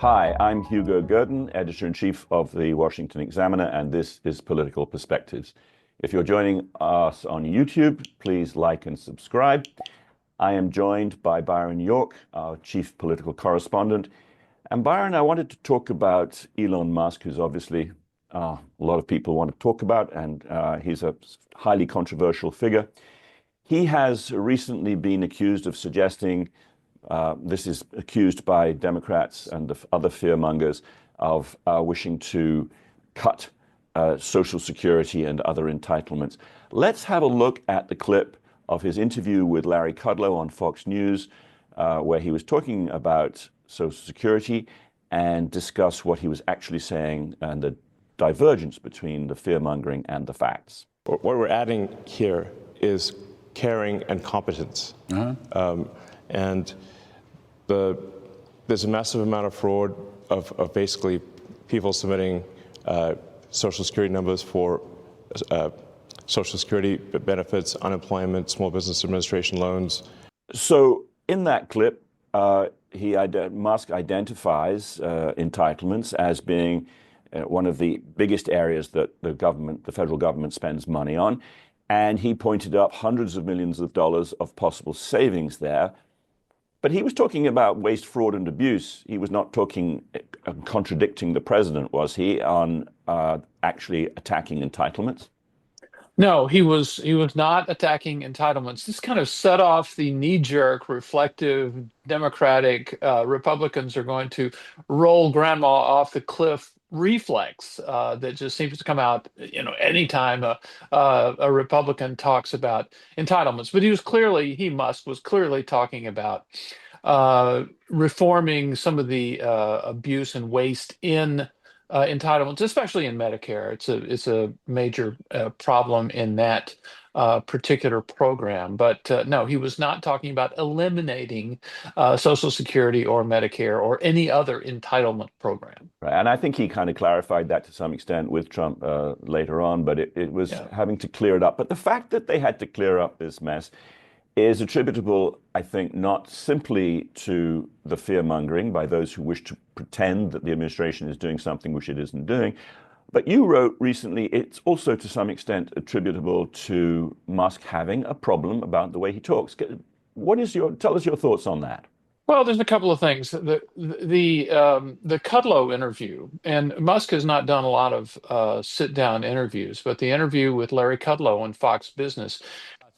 Hi, I'm Hugo Gurdon, Editor-in-Chief of the Washington Examiner, and this is Political Perspectives. If you're joining us on YouTube, please like and subscribe. I am joined by Byron York, our Chief Political Correspondent. And Byron, I wanted to talk about Elon Musk, who's obviously a lot of people want to talk about, and he's a highly controversial figure. He has recently been accused of suggesting this is accused by Democrats and the other fearmongers of wishing to cut Social Security and other entitlements. Let's have a look at the clip of his interview with Larry Kudlow on Fox News, where he was talking about Social Security and discuss what he was actually saying and the divergence between the fearmongering and the facts. What we're adding here is caring and competence. And there's a massive amount of fraud of basically people submitting Social Security numbers for Social Security benefits, unemployment, Small Business Administration loans. So in that clip, Musk identifies entitlements as being one of the biggest areas that the federal government spends money on. And he pointed up hundreds of millions of dollars of possible savings there. But he was talking about waste, fraud, and abuse. He was not contradicting the president, was he, on actually attacking entitlements? No, he was not attacking entitlements. This kind of set off the knee-jerk, reflective, democratic Republicans are going to roll grandma off the cliff reflex that just seems to come out, anytime a Republican talks about entitlements. But Musk was clearly talking about reforming some of the abuse and waste in entitlements, especially in Medicare. It's a major problem in that particular program. But no, he was not talking about eliminating Social Security or Medicare or any other entitlement program. Right. And I think he kind of clarified that to some extent with Trump later on, but it was having to clear it up. But the fact that they had to clear up this mess is attributable, I think, not simply to the fear-mongering by those who wish to pretend that the administration is doing something which it isn't doing. But you wrote recently, it's also to some extent attributable to Musk having a problem about the way he talks. Tell us your thoughts on that. Well, there's a couple of things. The Kudlow interview, and Musk has not done a lot of sit-down interviews, but the interview with Larry Kudlow on Fox Business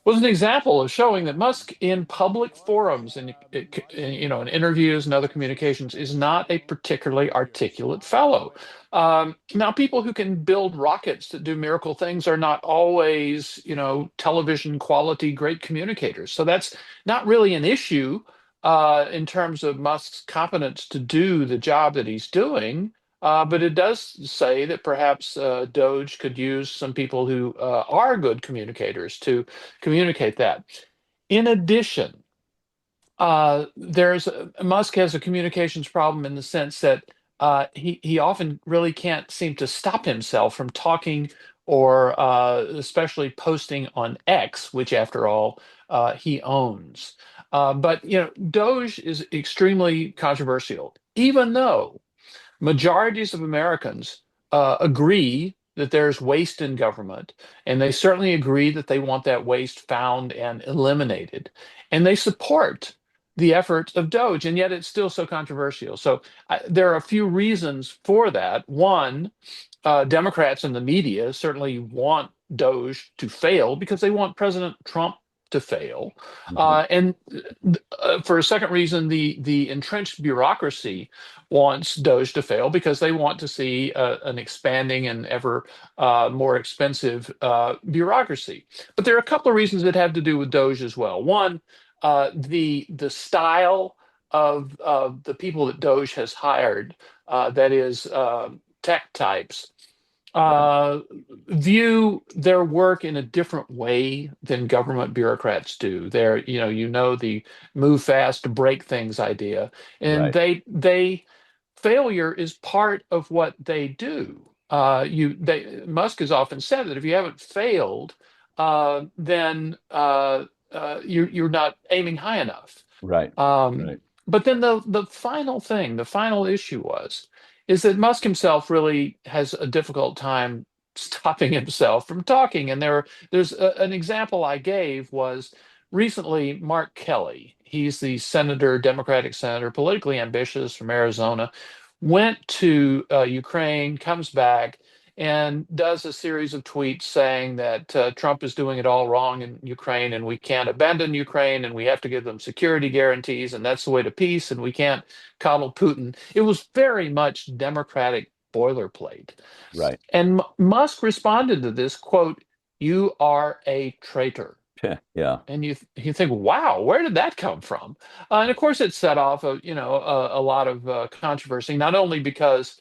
was an example of showing that Musk in public forums and in interviews and other communications is not a particularly articulate fellow. Now, people who can build rockets that do miracle things are not always, television quality great communicators. So that's not really an issue in terms of Musk's competence to do the job that he's doing. But it does say that perhaps DOGE could use some people who are good communicators to communicate that. In addition, Musk has a communications problem in the sense that he often really can't seem to stop himself from talking or especially posting on X, which after all he owns. But DOGE is extremely controversial, even though majorities of Americans agree that there's waste in government, and they certainly agree that they want that waste found and eliminated, and they support the efforts of DOGE, and yet it's still so controversial. So there are a few reasons for that. One, Democrats and the media certainly want DOGE to fail because they want President Trump to fail. And for a second reason, the entrenched bureaucracy wants DOGE to fail because they want to see an expanding and ever more expensive bureaucracy. But there are a couple of reasons that have to do with DOGE as well. One, the style of the people that DOGE has hired, that is tech types, view their work in a different way than government bureaucrats do. They're, the move fast to break things idea, and they failure is part of what they do. Musk has often said that if you haven't failed, then you're not aiming high enough. Right. But then the final thing, the final issue is that Musk himself really has a difficult time stopping himself from talking. And an example I gave was recently Mark Kelly. He's the senator, Democratic senator, politically ambitious from Arizona, went to Ukraine, comes back, and does a series of tweets saying that Trump is doing it all wrong in Ukraine and we can't abandon Ukraine and we have to give them security guarantees and that's the way to peace and we can't coddle Putin. It was very much Democratic boilerplate. Right. And Musk responded to this, quote, "You are a traitor." Yeah. And you think, wow, where did that come from? And of course, it set off a lot of controversy, not only because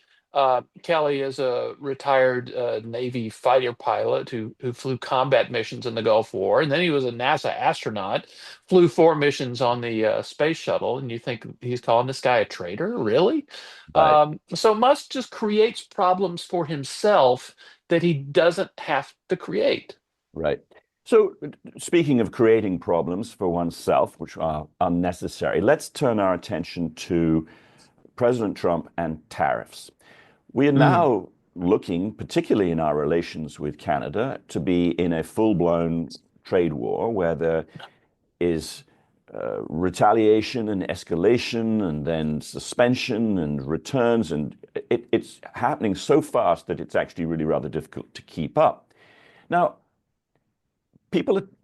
Kelly is a retired Navy fighter pilot who flew combat missions in the Gulf War, and then he was a NASA astronaut, flew 4 missions on the space shuttle, and you think he's calling this guy a traitor, really? Right. So Musk just creates problems for himself that he doesn't have to create. Right. So, speaking of creating problems for oneself, which are unnecessary, let's turn our attention to President Trump and tariffs. We are Mm. now looking, particularly in our relations with Canada, to be in a full-blown trade war where there is retaliation and escalation and then suspension and returns. And it's happening so fast that it's actually really rather difficult to keep up. Now,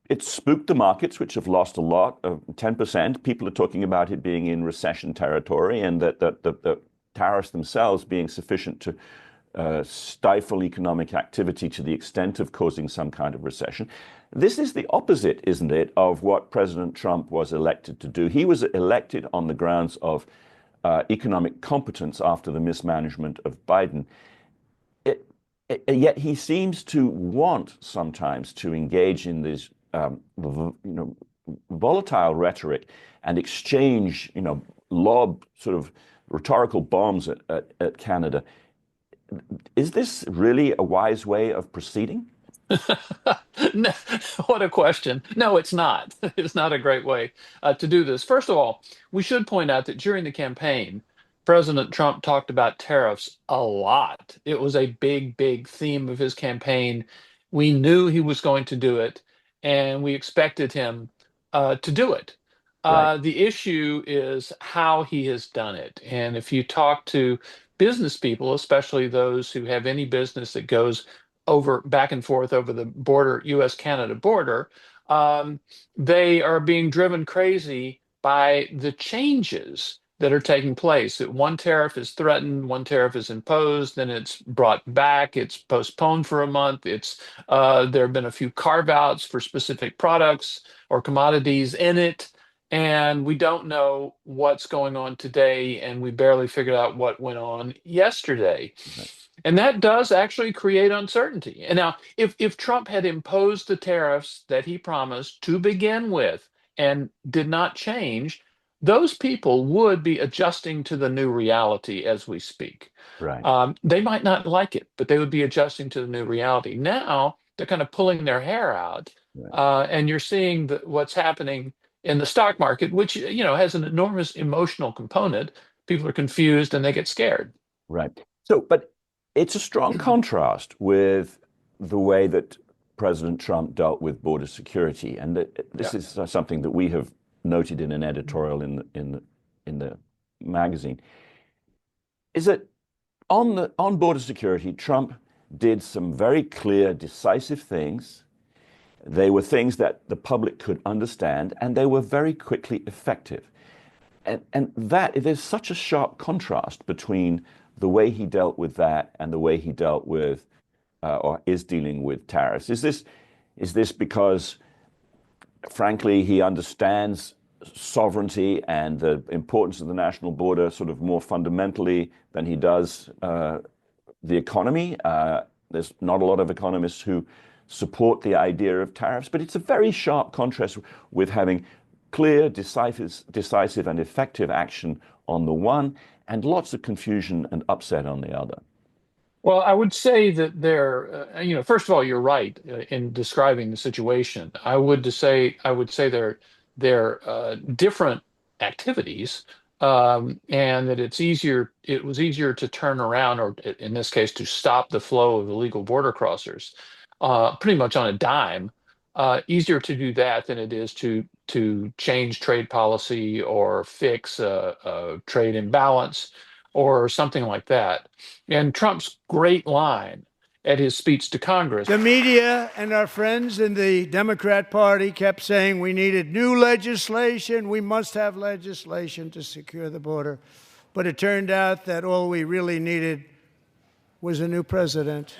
it spooked the markets, which have lost a lot of 10%. People are talking about it being in recession territory and that the tariffs themselves being sufficient to stifle economic activity to the extent of causing some kind of recession. This is the opposite, isn't it, of what President Trump was elected to do. He was elected on the grounds of economic competence after the mismanagement of Biden. It, Yet he seems to want sometimes to engage in this, volatile rhetoric and exchange, lob sort of rhetorical bombs at Canada. Is this really a wise way of proceeding? No, what a question. No, it's not. It's not a great way to do this. First of all, we should point out that during the campaign, President Trump talked about tariffs a lot. It was a big, big theme of his campaign. We knew he was going to do it, and we expected him to do it. Right. The issue is how he has done it. And if you talk to business people, especially those who have any business that goes over back and forth over the border, U.S.-Canada border, um, they are being driven crazy by the changes that are taking place. That one tariff is threatened, one tariff is imposed, then it's brought back, it's postponed for a month. There have been a few carve-outs for specific products or commodities in it. And we don't know what's going on today, and we barely figured out what went on yesterday. Right. And that does actually create uncertainty. And now, if Trump had imposed the tariffs that he promised to begin with and did not change, those people would be adjusting to the new reality as we speak. Right. They might not like it, but they would be adjusting to the new reality. Now they're kind of pulling their hair out, Right. and you're seeing what's happening in the stock market, which has an enormous emotional component. People are confused and they get scared. Right. So, but it's a strong contrast with the way that President Trump dealt with border security, and this Yeah. is something that we have noted in an editorial in the magazine. Is that on border security, Trump did some very clear, decisive things. They were things that the public could understand, and they were very quickly effective. And that there's such a sharp contrast between the way he dealt with that and the way he dealt with or is dealing with tariffs. Is this because, frankly, he understands sovereignty and the importance of the national border sort of more fundamentally than he does the economy? There's not a lot of economists who support the idea of tariffs, but it's a very sharp contrast with having clear, decisive and effective action on the one, and lots of confusion and upset on the other. Well, I would say that first of all, you're right in describing the situation. I would say they're different activities, and that it was easier to turn around, or in this case, to stop the flow of illegal border crossers, pretty much on a dime. Easier to do that than it is to change trade policy or fix a trade imbalance or something like that. And Trump's great line at his speech to Congress. The media and our friends in the Democrat Party kept saying we needed new legislation. We must have legislation to secure the border. But it turned out that all we really needed was a new president.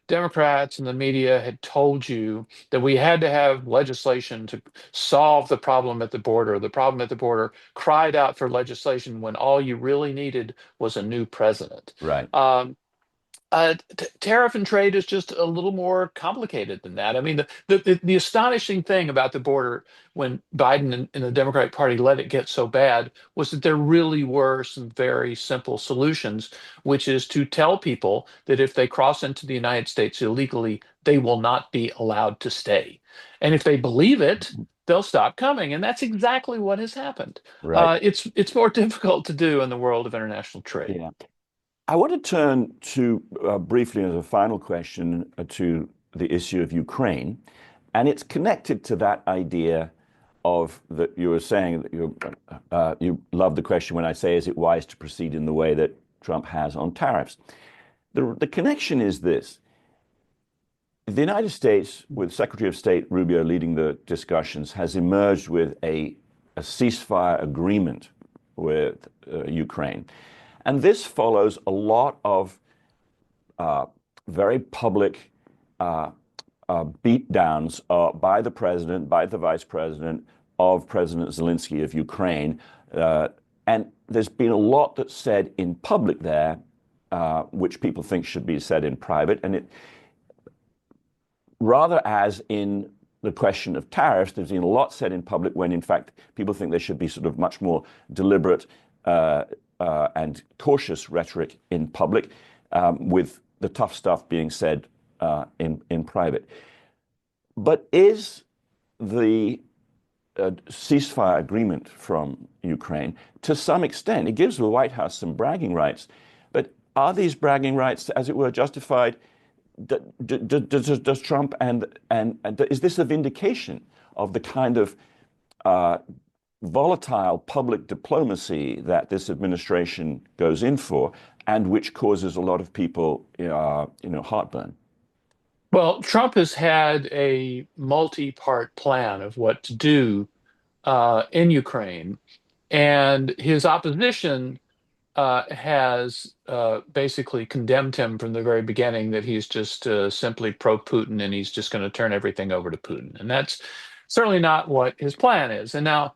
Democrats and the media had told you that we had to have legislation to solve the problem at the border. The problem at the border cried out for legislation when all you really needed was a new president. Right. Tariff and trade is just a little more complicated than that. I mean, the astonishing thing about the border when Biden and the Democratic Party let it get so bad was that there really were some very simple solutions, which is to tell people that if they cross into the United States illegally, they will not be allowed to stay. And if they believe it, they'll stop coming. And that's exactly what has happened. Right. It's more difficult to do in the world of international trade. Yeah. I want to turn to briefly as a final question to the issue of Ukraine, and it's connected to that idea of that you were saying that you love the question when I say, is it wise to proceed in the way that Trump has on tariffs? The connection is this. The United States, with Secretary of State Rubio leading the discussions, has emerged with a ceasefire agreement with Ukraine. And this follows a lot of very public beatdowns by the president, by the vice president, of President Zelensky of Ukraine. And there's been a lot that's said in public there, which people think should be said in private. And it, rather as in the question of tariffs, there's been a lot said in public when, in fact, people think there should be sort of much more deliberate and cautious rhetoric in public, with the tough stuff being said in private. But is the ceasefire agreement from Ukraine, to some extent, it gives the White House some bragging rights, but are these bragging rights, as it were, justified? Does Trump and is this a vindication of the kind of volatile public diplomacy that this administration goes in for, and which causes a lot of people, heartburn? Well, Trump has had a multi-part plan of what to do in Ukraine, and his opposition has basically condemned him from the very beginning that he's just simply pro-Putin and he's just going to turn everything over to Putin. And that's certainly not what his plan is. And now,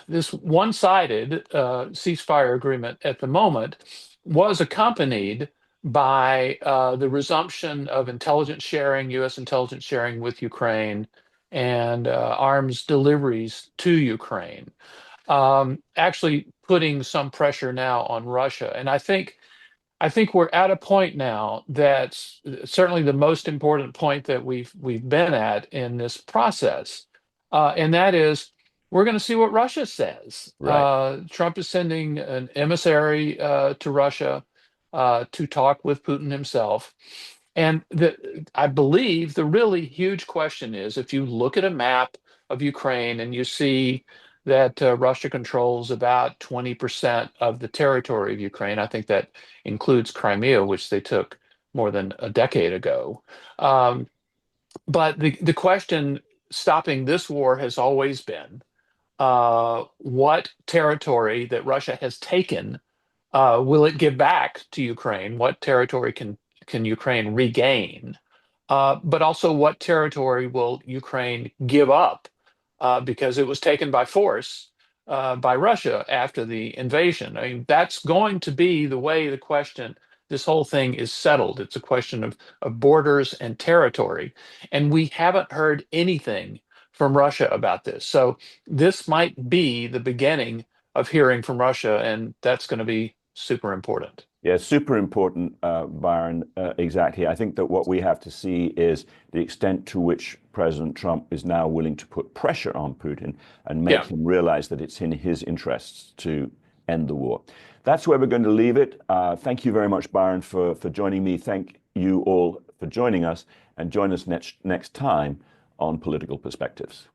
this one-sided ceasefire agreement at the moment was accompanied by the resumption of intelligence sharing, U.S. intelligence sharing with Ukraine, and arms deliveries to Ukraine, actually putting some pressure now on Russia. And I think we're at a point now that's certainly the most important point that we've been at in this process, and that is, we're going to see what Russia says. Right. Trump is sending an emissary to Russia to talk with Putin himself. And I believe the really huge question is, if you look at a map of Ukraine and you see that Russia controls about 20% of the territory of Ukraine, I think that includes Crimea, which they took more than a decade ago. But the question stopping this war has always been, what territory that Russia has taken will it give back to Ukraine? What territory can Ukraine regain? But also, what territory will Ukraine give up because it was taken by force by Russia after the invasion? I mean, that's going to be the way this whole thing is settled. It's a question of borders and territory. And we haven't heard anything from Russia about this. So this might be the beginning of hearing from Russia, and that's going to be super important. Yeah, super important, Byron. Exactly. I think that what we have to see is the extent to which President Trump is now willing to put pressure on Putin and make him realize that it's in his interests to end the war. That's where we're going to leave it. Thank you very much, Byron, for joining me. Thank you all for joining us, and join us next time on Political Perspectives.